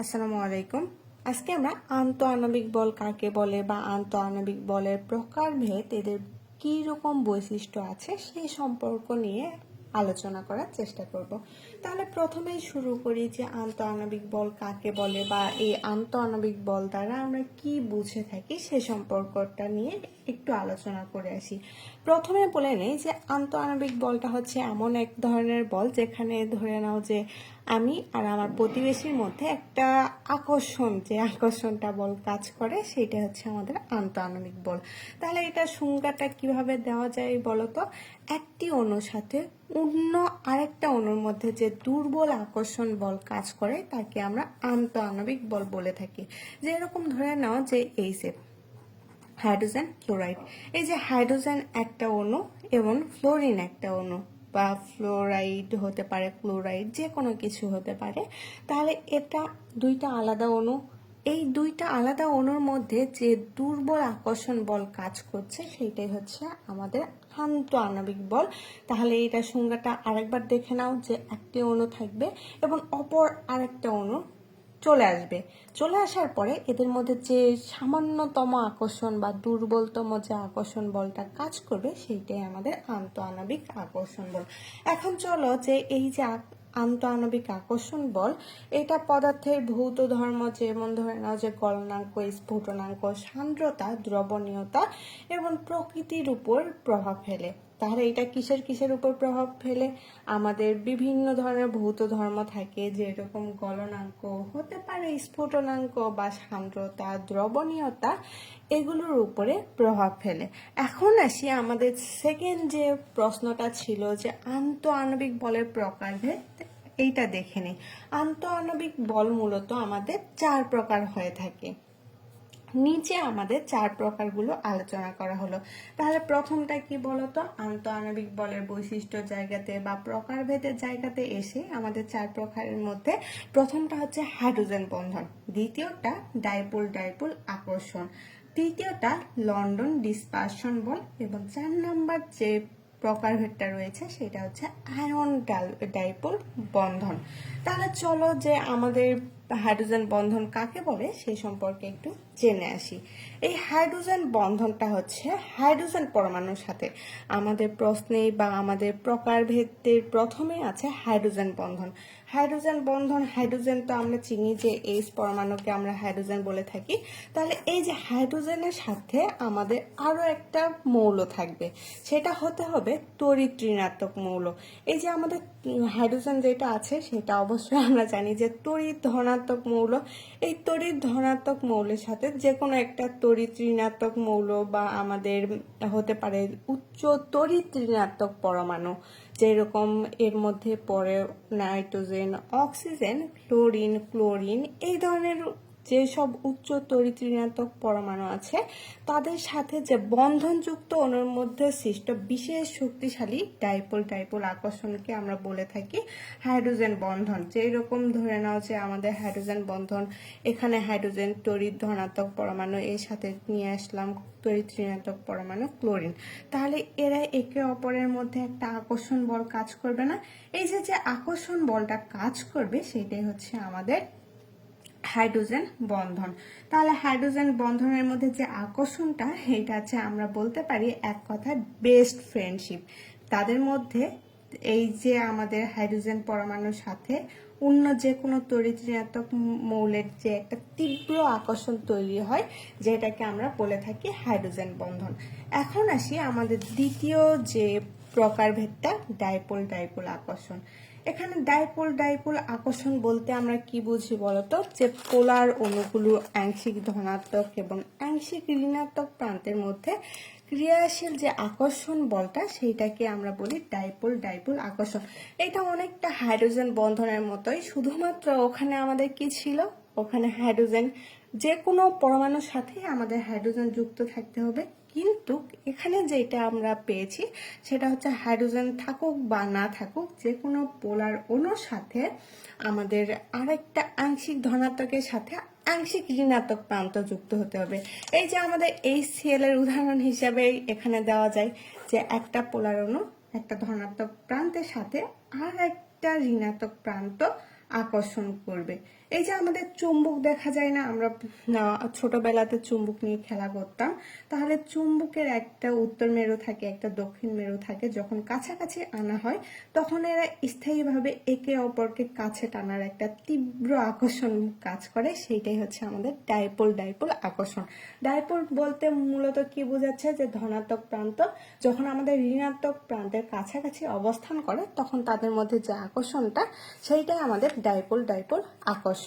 আসসালামু আলাইকুম। আজকে আমরা আন্তঃআণবিক বল কাকে বলে বা আন্তঃআণবিক বলের প্রকারভেদ এদের কী রকম বৈশিষ্ট্য আছে সেই সম্পর্ক নিয়ে আলোচনা করার চেষ্টা করব। তাহলে প্রথমেই শুরু করি যে আন্তঃআণবিক বল কাকে বলে বা এই আন্তঃআণবিক বল দ্বারা আমরা কি বুঝে থাকি সে সম্পর্কটা নিয়ে একটু আলোচনা করে আসি। প্রথমে বলে নেই যে আন্তঃআণবিক বলটা হচ্ছে এমন এক ধরনের বল যেখানে ধরে নাও যে আমি আর আমার প্রতিবেশীর মধ্যে একটা আকর্ষণটা বল কাজ করে, সেটা হচ্ছে আমাদের আন্তঃআণবিক বল। তাহলে এটা সংজ্ঞাটা কিভাবে দেওয়া যায় বলতো? একটি অণুর সাথে অন্য আরেকটা অণুর মধ্যে যে দুর্বল আকর্ষণ বল কাজ করে তাকে আমরা আন্তঃআণবিক বল বলে থাকি। যেরকম ধরে নাও যে হাইড্রোজেন ক্লোরাইড, এই যে হাইড্রোজেন একটা অণু এবং ফ্লোরিন একটা অণু, বা ফ্লোরাইড হতে পারে, ক্লোরাইড, যে কোনো কিছু হতে পারে। তাহলে এটা দুইটা আলাদা অণু। এই দুইটা আলাদা অণুর মধ্যে যে দুর্বল আকর্ষণ বল কাজ করছে সেইটাই হচ্ছে আমাদের আন্তঃআণবিক বল। তাহলে এটা সংজ্ঞাটা আরেকবার দেখে নাও যে একটি অণু থাকবে এবং অপর আরেকটা অণু চলে আসার পরে এদের মধ্যে যে সামান্যতম আকর্ষণ বা দুর্বলতম যে আকর্ষণ বলটা কাজ করবে সেইটাই আমাদের আন্তঃআণবিক আকর্ষণ বল। এখন চলো যে এই যে আন্তঃআণবিক আকর্ষণ বল, এটা পদার্থের ভৌত ধর্ম, যেমন ধরে নাও যে গলনাঙ্ক, স্ফুটনাঙ্ক, সান্দ্রতা, দ্রবণীয়তা এবং প্রকৃতির উপর প্রভাব ফেলে। তাহলে এটা কিসের উপর প্রভাব ফেলে? আমাদের বিভিন্ন ধরনের ভৌত ধর্ম থাকে, যেরকম গলনাঙ্ক হতে পারে, স্ফুটনাঙ্ক বা সান্দ্রতা, দ্রবণীয়তা, এগুলোর উপরে প্রভাব ফেলে। এখন আসি আমাদের সেকেন্ড যে প্রশ্নটা ছিল যে আন্তঃআণবিক বলের প্রকারভেদ, এইটা দেখে নিই। আন্তঃআণবিক বল মূলত আমাদের 4 প্রকার হয়ে থাকে। নিচে আমাদের 4 প্রকারগুলো আলোচনা করা হলো। তাহলে প্রথমটা কি বলতো? আন্তঃআণবিক বলের বৈশিষ্ট্য জায়গাতে বা প্রকারভেদের জায়গাতে এসে আমাদের 4 প্রকারের মধ্যে প্রথমটা হচ্ছে হাইড্রোজেন বন্ধন, দ্বিতীয়টা ডাইপোল ডাইপোল আকর্ষণ, তৃতীয়টা লন্ডন ডিসপারশন বল এবং 4 নম্বর যে প্রকারভেদটা রয়েছে সেটা হচ্ছে আয়ন ডাইপোল বন্ধন। তাহলে চলো যে আমাদের হাইড্রোজেন বন্ধন কাকে বলে সেই সম্পর্কে একটু জেনে আসি। এই হাইড্রোজেন বন্ধনটা হচ্ছে হাইড্রোজেন পরমাণুর সাথে, আমাদের প্রশ্নে বা আমাদের প্রকারভেদের প্রথমে আছে হাইড্রোজেন বন্ধন। হাইড্রোজেন তো আমরা চিনি যে এইচ পরমাণুকে আমরা হাইড্রোজেন বলে থাকি। তাহলে এই যে হাইড্রোজেনের সাথে আমাদের আরো একটা মৌল থাকবে, সেটা হতে হবে তড়িৎ ঋণাত্মক মৌল। এই যে আমাদের হাইড্রোজেন যেটা আছে সেটা অবশ্যই আমরা জানি যে তড়িৎ ধনাত্মক মৌল। এই তড়িৎ ধনাত্মক মৌলের সাথে যে কোনো একটা তড়িৎ ঋণাত্মক মৌল বা আমাদের হতে পারে উচ্চ তড়িৎ ঋণাত্মক পরমাণু, যেরকম এর মধ্যে পড়ে নাইট্রোজেন, অক্সিজেন, ফ্লোরিন, ক্লোরিন, এই ধরনের যেসব উচ্চ তড়িৎ ঋণাত্মক পরমাণু আছে তাদের সাথে যে বন্ধনযুক্ত অণুর মধ্যে সৃষ্ট বিশেষ শক্তিশালী ডাইপোল ডাইপোল আকর্ষণকে আমরা বলে থাকি হাইড্রোজেন বন্ধন। যেই রকম ধরে নাও যে আমাদের হাইড্রোজেন বন্ধন, এখানে হাইড্রোজেন তড়িৎ ধনাত্মক পরমাণু, এর সাথে নিয়ে আসলাম তড়িৎ ঋণাত্মক পরমাণু ক্লোরিন। তাহলে এরা একে অপরের মধ্যে একটা আকর্ষণ বল কাজ করবে না? এই যে যে আকর্ষণ বলটা কাজ করবে সেটাই হচ্ছে আমাদের হাইড্রোজেন বন্ধন। তাহলে হাইড্রোজেন বন্ধনের মধ্যে যে আকর্ষণটা, এটা আছে আমরা বলতে পারি এক কথায় বেস্ট ফ্রেন্ডশিপ। তাদের মধ্যে এই যে আমাদের হাইড্রোজেন পরমাণুর সাথে অন্য যে কোনো তড়িৎ ঋণাত্মক মৌলের যে একটা তীব্র আকর্ষণ তৈরি হয়, যেটাকে আমরা বলে থাকি হাইড্রোজেন বন্ধন। এখন আসি আমাদের দ্বিতীয় যে প্রকারভেদটা, ডাইপোল ডাইপোল আকর্ষণ। এখানে ডাইপোল ডাইপোল আকর্ষণ বলতে আমরা কি বুঝি বলতো? যে পোলার অণুগুলো আংশিক ধনাত্মক এবং আংশিক ঋণাত্মক প্রান্তের মধ্যে ক্রিয়াশীল যে আকর্ষণ বলটা, সেইটাকে আমরা বলি ডাইপোল ডাইপোল আকর্ষণ। এটা অনেকটা হাইড্রোজেন বন্ধনের মতোই, শুধুমাত্র ওখানে আমাদের কি ছিল? ওখানে হাইড্রোজেন, যে কোনো পরমাণুর সাথে আমাদের হাইড্রোজেন যুক্ত থাকতে হবে, কিন্তু এখানে যেটা আমরা পেয়েছি সেটা হচ্ছে হাইড্রোজেন থাকুক বা না থাকুক, যে কোনো পোলার অণুর সাথে আমাদের আরেকটা আংশিক ধনাত্মকের সাথে আংশিক ঋণাত্মক প্রান্ত যুক্ত হতে হবে। এই যে আমাদের HCl এর উদাহরণ হিসাবে এখানে দেওয়া যায় যে একটা পোলার অণু একটা ধনাত্মক প্রান্তের সাথে আর একটা ঋণাত্মক প্রান্ত আকর্ষণ করবে। এই যে আমাদের চুম্বক দেখা যায় না, আমরা ছোটবেলাতে চুম্বক নিয়ে খেলা করতাম, তাহলে চুম্বকের একটা উত্তর মেরু থাকে, একটা দক্ষিণ মেরু থাকে। যখন কাছাকাছি আনা হয় তখন এরা স্থায়ীভাবে একে অপরকে কাছে টানার একটা তীব্র আকর্ষণ কাজ করে, সেইটাই হচ্ছে আমাদের ডাইপোল ডাইপোল আকর্ষণ। ডাইপোল বলতে মূলত কি বোঝাচ্ছে, যে ধনাত্মক প্রান্ত যখন আমাদের ঋণাত্মক প্রান্তের কাছাকাছি অবস্থান করে তখন তাদের মধ্যে যে আকর্ষণটা, সেইটাই আমাদের ডাইপোল ডাইপোল আকর্ষণ।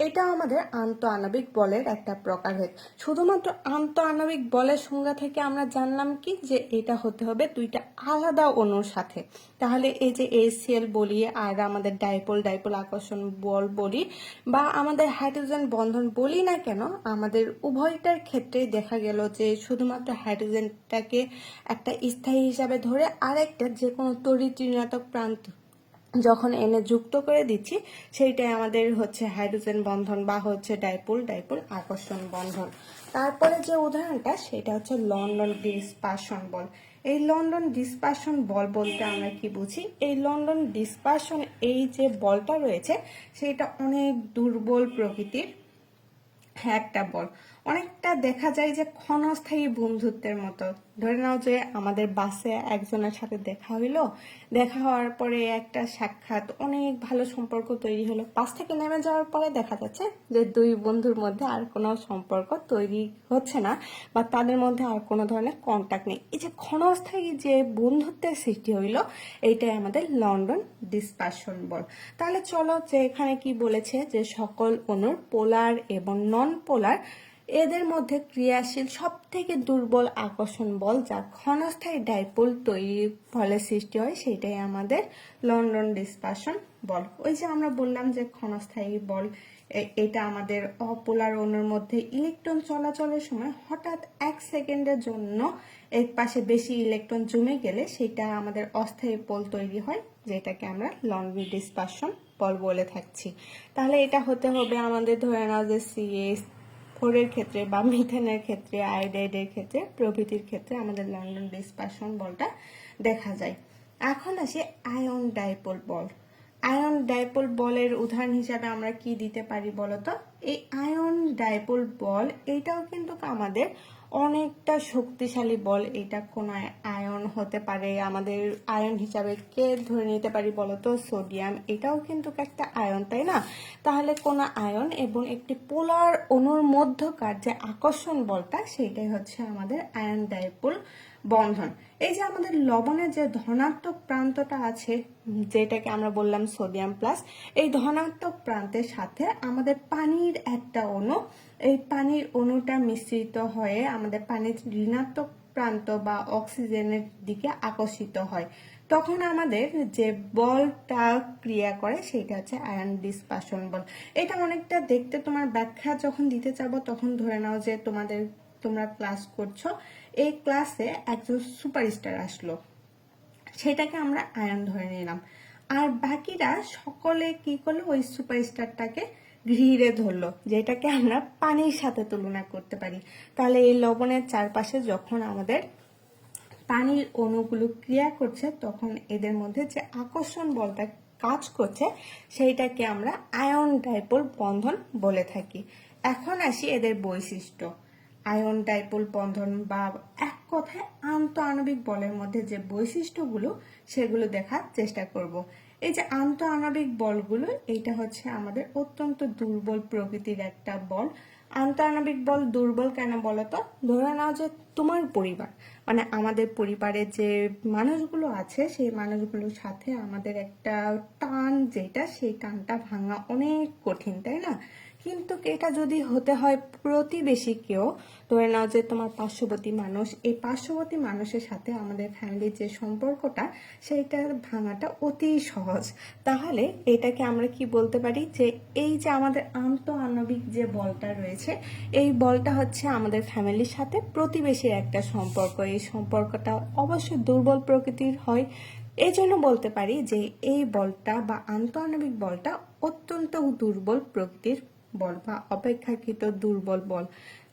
এটা আমাদের আন্তঃআণবিক বলের একটা প্রকার হয়। শুধুমাত্র আন্তঃআণবিক বলের সংজ্ঞা থেকে আমরা জানলাম কি, যে এটা হতে হবে দুইটা আলাদা অণুর সাথে। তাহলে এই যে HCl বলি, আর আমাদের ডাইপোল ডাইপোল আকর্ষণ বল বলি, বা আমাদের হাইড্রোজেন বন্ধন বলি না কেন, আমাদের উভয়টার ক্ষেত্রেই দেখা গেল যে শুধুমাত্র হাইড্রোজেনটাকে একটা স্থায়ী হিসাবে ধরে আরেকটা যে কোনো তড়িৎ ঋণাত্মক প্রান্ত যখন এনে যুক্ত করে দিচ্ছি, সেইটাই আমাদের হচ্ছে হাইড্রোজেন বন্ধন বা হচ্ছে ডাইপোল ডাইপোল আকর্ষণ বন্ধন। তারপরে যে উদাহরণটা, সেটা হচ্ছে লন্ডন ডিসপারশন বল। এই লন্ডন ডিসপারশন বল বলতে আমরা কি বুঝি? এই লন্ডন ডিসপারশন, এই যে বলটা রয়েছে, সেটা অনেক দুর্বল প্রকৃতির একটা বল। অনেকটা দেখা যায় যে ক্ষণস্থায়ী বন্ধুত্বের মতো। ধরে নাও যে আমাদের বাসে একজনের সাথে দেখা হইলো, দেখা হওয়ার পরে একটা সাক্ষাৎ, অনেক ভালো সম্পর্ক তৈরি হলো। বাস থেকে নেমে যাওয়ার পরে দেখা যাচ্ছে যে দুই বন্ধুর মধ্যে আর কোনো সম্পর্ক তৈরি হচ্ছে না, বা তাদের মধ্যে আর কোনো ধরনের কন্টাক্ট নেই। এই যে ক্ষণস্থায়ী যে বন্ধুত্বের সৃষ্টি হইলো, এইটাই আমাদের লন্ডন ডিসপারশন বল। তাহলে চলো, যে এখানে কি বলেছে, যে সকল অণুর পোলার এবং নন পোলার এদের মধ্যে ক্রিয়াশীল সব থেকে দুর্বল আকর্ষণ বল, যা ক্ষণস্থায়ী ডাইপোল তৈরির ফলে সৃষ্টি হয়, সেটাই আমাদের লন্ডন ডিসপারশন বল। ওই যে আমরা বললাম যে ক্ষণস্থায়ী বল, এটা আমাদের অপোলার অণুর মধ্যে ইলেকট্রন চলাচলের সময় হঠাৎ 1 সেকেন্ডের জন্য এক পাশে বেশি ইলেকট্রন জমে গেলে সেটা আমাদের অস্থায়ী পোল তৈরি হয়, যেটাকে আমরা লন্ডন ডিসপারশন বল বলে থাকছি। তাহলে এটা হতে হবে আমাদের, ধরে নাও যে CH4 এর ক্ষেত্রে বা মিথেনের ক্ষেত্রে, আয়োডাইডের ক্ষেত্রে প্রভৃতির ক্ষেত্রে আমাদের লন্ডন ডিসপারশন বলটা দেখা যায়। এখন আসি আয়ন ডাইপোল বল। আয়ন ডাইপোল বলের উদাহরণ হিসাবে আমরা কি দিতে পারি বলতো? এই আয়ন ডাইপোল বল, এটাও কিন্তু আমাদের অনেকটা শক্তিশালী বল। এটা কোন আয়ন হতে পারে, আমাদের আয়ন হিসাবে কে ধরে নিতে পারি বলতো? সোডিয়াম। এটাও কিন্তু একটা আয়ন, তাই না? তাহলে কোন আয়ন এবং একটি পোলার অণুর মধ্যকার যে আকর্ষণ বলটা, সেটাই হচ্ছে আমাদের আয়ন ডাইপোল বন্ধন। এই যে আমাদের লবণের যে ধনাত্মক প্রান্তটা আছে, যেটাকে আমরা বললাম সোডিয়াম প্লাস, এই ধনাত্মক প্রান্তের সাথে আমাদের পানির একটা অণু, এই পানির অণুটা মিশ্রিত হয়ে আমাদের পানির ঋণাত্মক প্রান্ত বা অক্সিজেনের দিকে আকর্ষিত হয়। তখন আমাদের যে বলটা ক্রিয়া করে, সেটা হচ্ছে আয়ন ডিসপারশন বল। এটা অনেকটা দেখতে, তোমার ব্যাখ্যা যখন দিতে চাবো তখন ধরে নাও যে তোমরা ক্লাস করছো, এই ক্লাসে একজন সুপারস্টার আসলো, সেটাকে আমরা আয়ন ধরে নিলাম, আর বাকিরা সকলে কি করলো, ওই সুপারস্টারটাকে ঘিরে ধরলো, যেটাকে আমরা পানির সাথে তুলনা করতে পারি। তাহলে এই লবণের চারপাশে যখন আমাদের পানির অণুগুলো ক্রিয়া করছে, তখন এদের মধ্যে যে আকর্ষণ বলটা কাজ করছে, সেইটাকে আমরা আয়ন ডাইপোল বন্ধন বলে থাকি। এখন আসি এদের বৈশিষ্ট্য। আয়ন ডাইপোল বন্ধন বা এক কথায় আন্তঃআণবিক বলের মধ্যে যে বৈশিষ্ট্যগুলো, সেগুলো দেখার চেষ্টা করব। এই যে আন্তঃআণবিক বলগুলো, এইটা হচ্ছে আমাদের অত্যন্ত দুর্বল প্রকৃতির একটা বল। আন্তঃআণবিক বল দুর্বল কেন বলতো? ধরে নাও যে তোমার পরিবার, মানে আমাদের পরিবারের যে মানুষগুলো আছে, সেই মানুষগুলোর সাথে আমাদের একটা টান, যেটা সেই টানটা ভাঙা অনেক কঠিন, তাই না? কিন্তু এটা যদি হতে হয় প্রতিবেশী কেউ, ধরে নাও যে তোমার পার্শ্ববর্তী মানুষ, এই পার্শ্ববর্তী মানুষের সাথে আমাদের ফ্যামিলির যে সম্পর্কটা, সেইটা ভাঙাটা অতি সহজ। তাহলে এটাকে আমরা কি বলতে পারি, যে এই যে আমাদের আন্তঃআণবিক যে বলটা রয়েছে, এই বলটা হচ্ছে আমাদের ফ্যামিলির সাথে প্রতিবেশীর একটা সম্পর্ক। এই সম্পর্কটা অবশ্যই দুর্বল প্রকৃতির হয়। এই জন্য বলতে পারি যে এই বলটা বা আন্তঃআণবিক বলটা অত্যন্ত দুর্বল প্রকৃতির বল বা অপেক্ষাকৃত দুর্বল বল।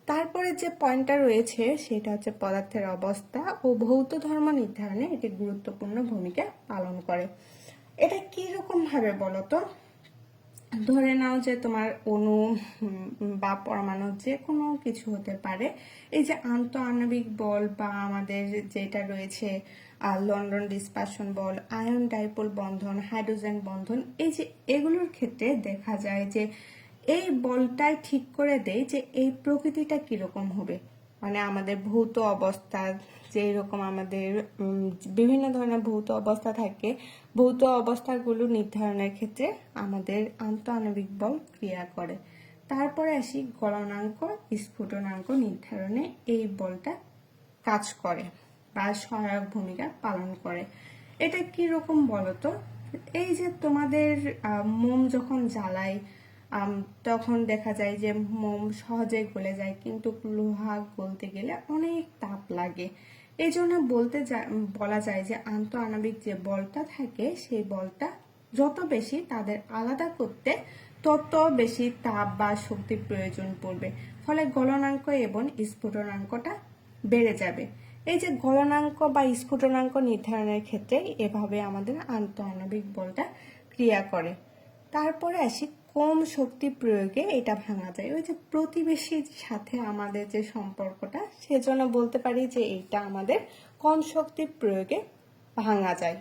তারপরে যে পয়েন্টটা রয়েছে, সেটা হচ্ছে পদার্থের অবস্থা ও ভৌত ধর্ম নির্ধারণে এটি গুরুত্বপূর্ণ ভূমিকা পালন করে। এটা কি রকম ভাবে বলতো? ধরে নাও যে তোমার অণু বা পরমাণু যে কোনো কিছু হতে পারে। এই যে আন্তঃআণবিক বল বা আমাদের যেটা রয়েছে লন্ডন ডিসপারশন বল, আয়ন ডাইপোল বন্ধন, হাইড্রোজেন বন্ধন, এই যে এগুলোর ক্ষেত্রে দেখা যায় যে এই বলটাই ঠিক করে দেয় যে এই প্রকৃতিটা কিরকম হবে। মানে আমাদের ভৌত অবস্থা, যেই রকম আমাদের বিভিন্ন ধরনের ভৌত অবস্থা থাকে, ভৌত অবস্থাগুলো নির্ধারণের ক্ষেত্রে আমাদের আন্তঃআণবিক বল ক্রিয়া করে। তারপরে আসি গলনাঙ্ক স্ফুটনাঙ্ক নির্ধারণে এই বলটা কাজ করে বা সহায়ক ভূমিকা পালন করে। এটা কি রকম বলতো? এই যে তোমাদের মোম যখন জ্বালায় তখন দেখা যায় যে মোম সহজে গলে যায়, কিন্তু লোহা গলতে গেলে অনেক তাপ লাগে। এই জন্য বলা যায় যে আন্তঃআণবিক যে বলটা থাকে সেই বলটা যত বেশি তাদের আলাদা করতে তত বেশি তাপ বা শক্তির প্রয়োজন পড়বে, ফলে গলনাঙ্ক এবং স্ফুটনাঙ্কটা বেড়ে যাবে। এই যে গলনাঙ্ক বা স্ফুটনাঙ্ক নির্ধারণের ক্ষেত্রে এভাবে আমাদের আন্তঃআণবিক বলটা ক্রিয়া করে। তারপরে আসি কম শক্তি প্রয়োগে এটা ভাঙা যায়। ওই যে প্রতিবেশীর সাথে আমাদের যে সম্পর্কটা, সেজন্য বলতে পারি যে এটা আমাদের কম শক্তি প্রয়োগে ভাঙা যায়।